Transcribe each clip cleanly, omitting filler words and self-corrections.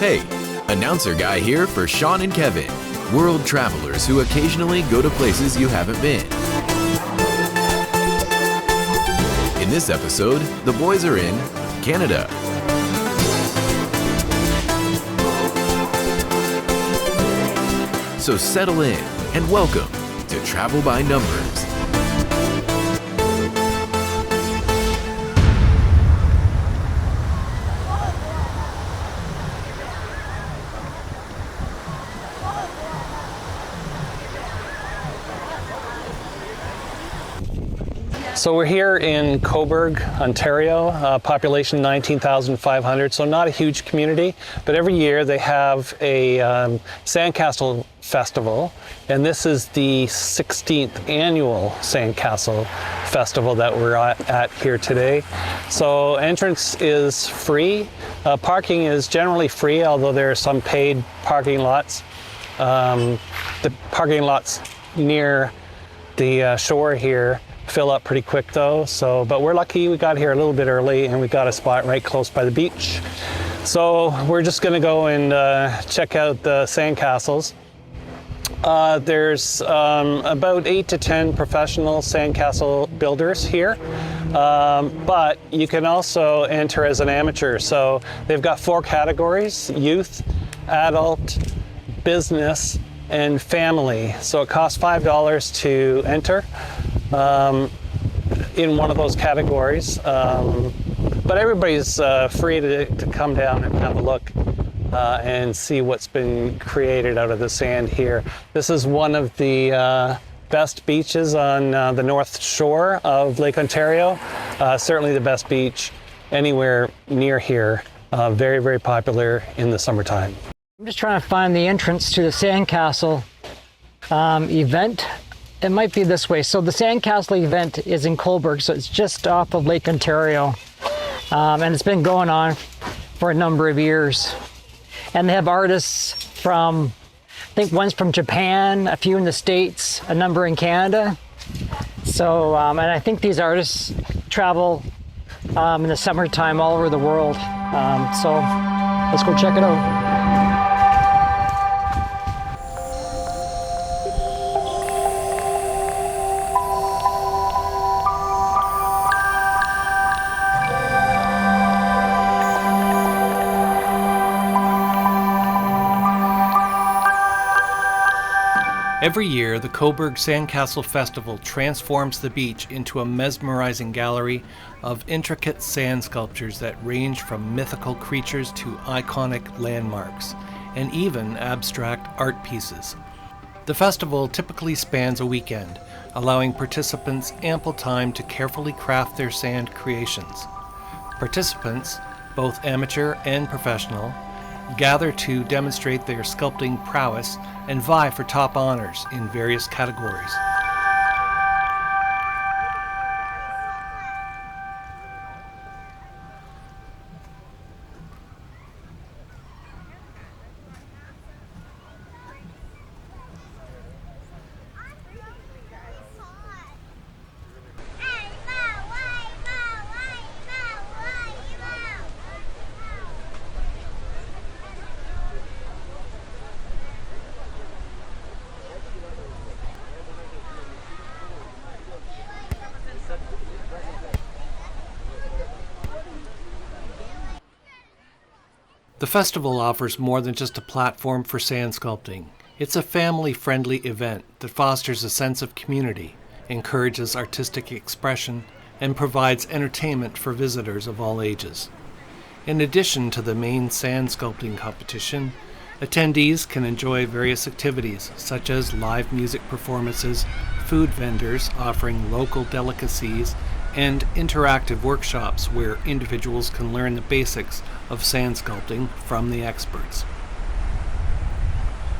Hey, announcer guy here for Sean and Kevin, world travelers who occasionally go to places you haven't been. In this episode, the boys are in Canada. So settle in and welcome to Travel by Numbers. So we're here in Coburg, Ontario, population 19,500, so not a huge community, but every year they have a Sandcastle Festival, and this is the 16th annual Sandcastle Festival that we're at here today. So entrance is free, parking is generally free, although there are some paid parking lots. The parking lots near the shore here fill up pretty quick though, but we're lucky we got here a little bit early and we got a spot right close by the beach. So we're just going to go and check out the sandcastles. There's about 8 to 10 professional sandcastle builders here, but you can also enter as an amateur. So they've got 4 categories: youth, adult, business, and family. So it costs $5 to enter in one of those categories, but everybody's free to come down and have a look and see what's been created out of the sand here. This is one of the best beaches on the north shore of Lake Ontario, certainly the best beach anywhere near here, very, very popular in the summertime. I'm just trying to find the entrance to the Sandcastle event. It might be this way. So the Sandcastle event is in Coburg, so it's just off of Lake Ontario. And it's been going on for a number of years. And they have artists from, I think one's from Japan, a few in the States, a number in Canada. So, and I think these artists travel in the summertime all over the world. So let's go check it out. Every year, the Cobourg Sandcastle Festival transforms the beach into a mesmerizing gallery of intricate sand sculptures that range from mythical creatures to iconic landmarks, and even abstract art pieces. The festival typically spans a weekend, allowing participants ample time to carefully craft their sand creations. Participants, both amateur and professional, gather to demonstrate their sculpting prowess and vie for top honors in various categories. The festival offers more than just a platform for sand sculpting. It's a family-friendly event that fosters a sense of community, encourages artistic expression, and provides entertainment for visitors of all ages. In addition to the main sand sculpting competition, attendees can enjoy various activities such as live music performances, food vendors offering local delicacies, and interactive workshops where individuals can learn the basics of sand sculpting from the experts.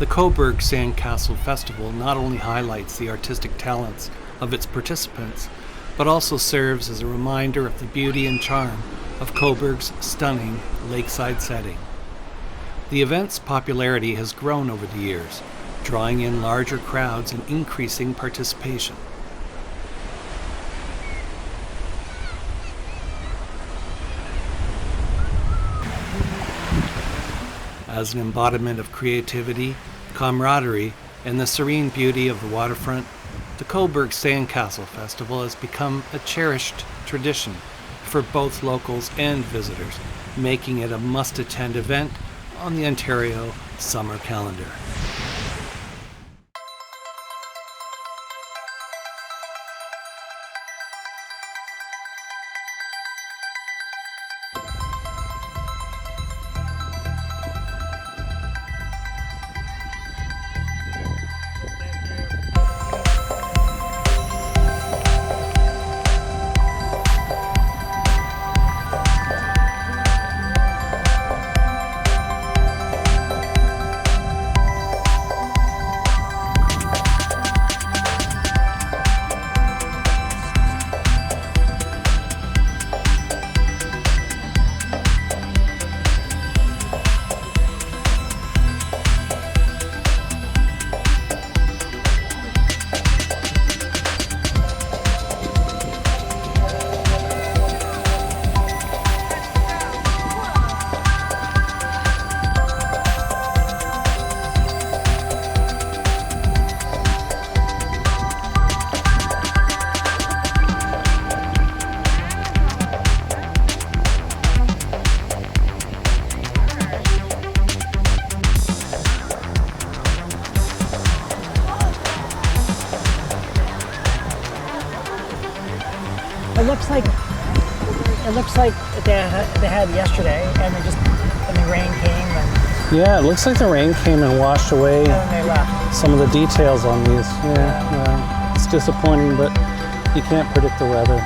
The Cobourg Sandcastle Festival not only highlights the artistic talents of its participants, but also serves as a reminder of the beauty and charm of Coburg's stunning lakeside setting. The event's popularity has grown over the years, drawing in larger crowds and increasing participation. As an embodiment of creativity, camaraderie, and the serene beauty of the waterfront, the Cobourg Sandcastle Festival has become a cherished tradition for both locals and visitors, making it a must-attend event on the Ontario summer calendar. It looks like they had yesterday, and the rain came and Yeah, it looks like the rain came and washed away they left. some of the details on these. Yeah, it's disappointing, but you can't predict the weather.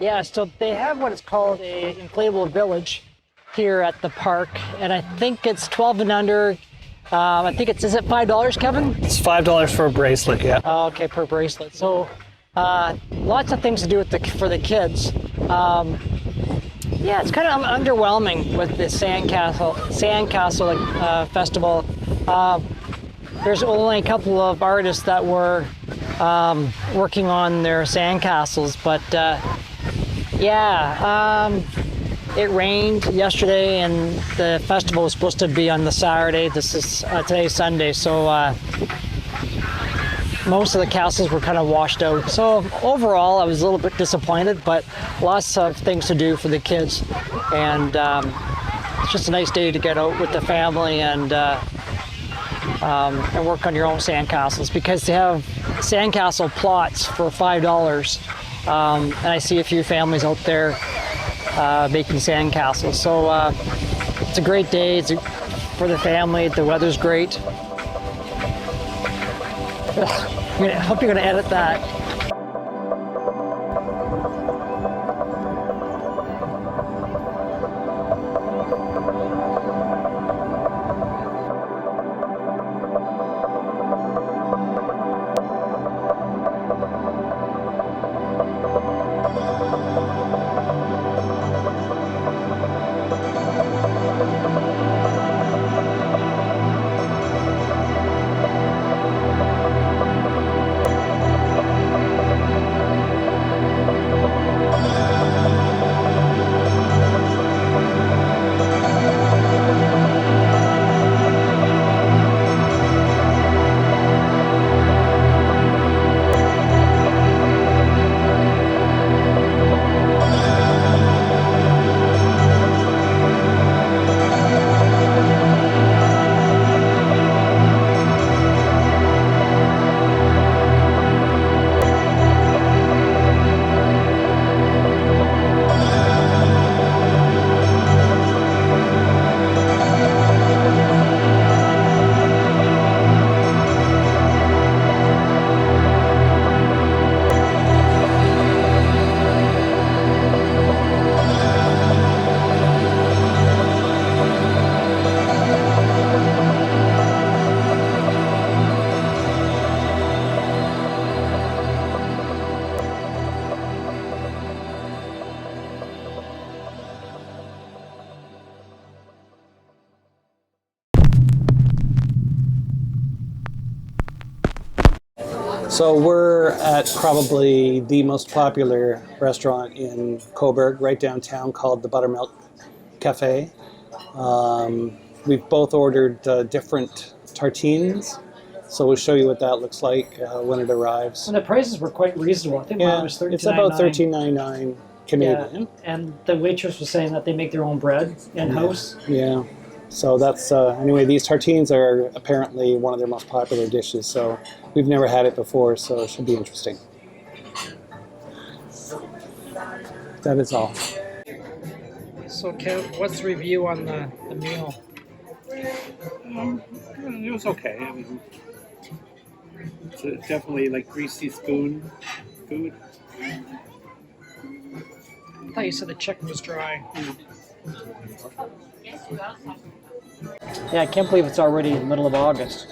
Yeah, so they have what is called a inflatable village here at the park, and I think it's 12 and under. I think is it $5, Kevin? It's $5 for a bracelet, yeah. Okay, per bracelet. So lots of things to do for the kids. Yeah, it's kind of underwhelming with the Sandcastle Festival. There's only a couple of artists that were working on their sandcastles, but it rained yesterday, and the festival was supposed to be on the Saturday. Today's Sunday, so most of the castles were kind of washed out. So overall, I was a little bit disappointed, but lots of things to do for the kids, and it's just a nice day to get out with the family and work on your own sandcastles, because they have sandcastle plots for $5. And I see a few families out there making sandcastles. So it's a great day. For the family. The weather's great. I hope you're going to edit that. So we're at probably the most popular restaurant in Coburg, right downtown, called the Buttermilk Cafe. We've both ordered different tartines, so we'll show you what that looks like when it arrives. And the prices were quite reasonable. I think mine was $13.99. It's about $13.99 Canadian. Yeah, and the waitress was saying that they make their own bread in-house. Yeah. So that's, anyway, these tartines are apparently one of their most popular dishes, so we've never had it before, so it should be interesting. That is all. So, Kev, what's the review on the meal? It was okay. I mean, it's definitely like greasy spoon food. I thought you said the chicken was dry. Yeah, I can't believe it's already the middle of August.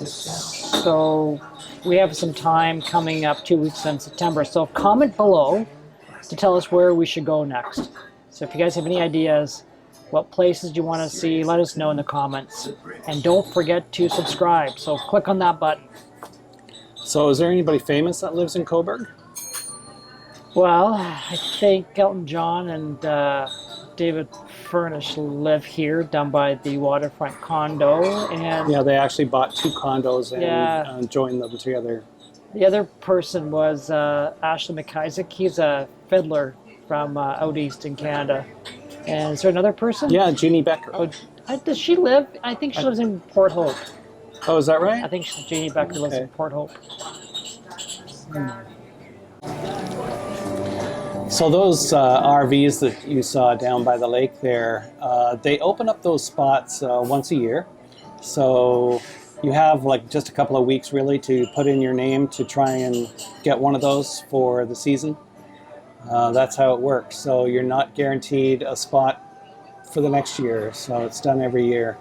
So we have some time coming up, 2 weeks in September. So comment below to tell us where we should go next. So if you guys have any ideas, what places you want to see, let us know in the comments. And don't forget to subscribe. So click on that button. So is there anybody famous that lives in Coburg? Well, I think Elton John and David Furnish live here down by the waterfront condo. And Yeah, they actually bought 2 condos and joined them together. the other person was Ashley McIsaac. He's a fiddler from out east in Canada. And is there another person? Yeah, Jeannie Becker. Oh, does she live? I think she lives in Port Hope. Oh, is that right? I think Jeannie Becker lives in Port Hope. So those RVs that you saw down by the lake there, they open up those spots once a year. So you have like just a couple of weeks really to put in your name to try and get one of those for the season. That's how it works. So you're not guaranteed a spot for the next year. So it's done every year.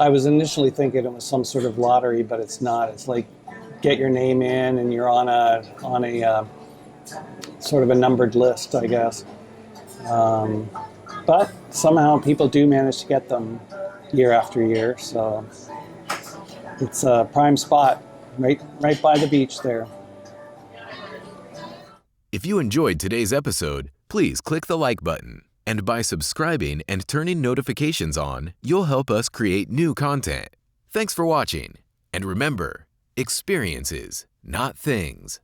I was initially thinking it was some sort of lottery, but it's not. It's like get your name in and you're on a sort of a numbered list, I guess. But somehow people do manage to get them year after year, so it's a prime spot right by the beach there. If you enjoyed today's episode, please click the like button. And by subscribing and turning notifications on, you'll help us create new content. Thanks for watching. And remember, experiences, not things.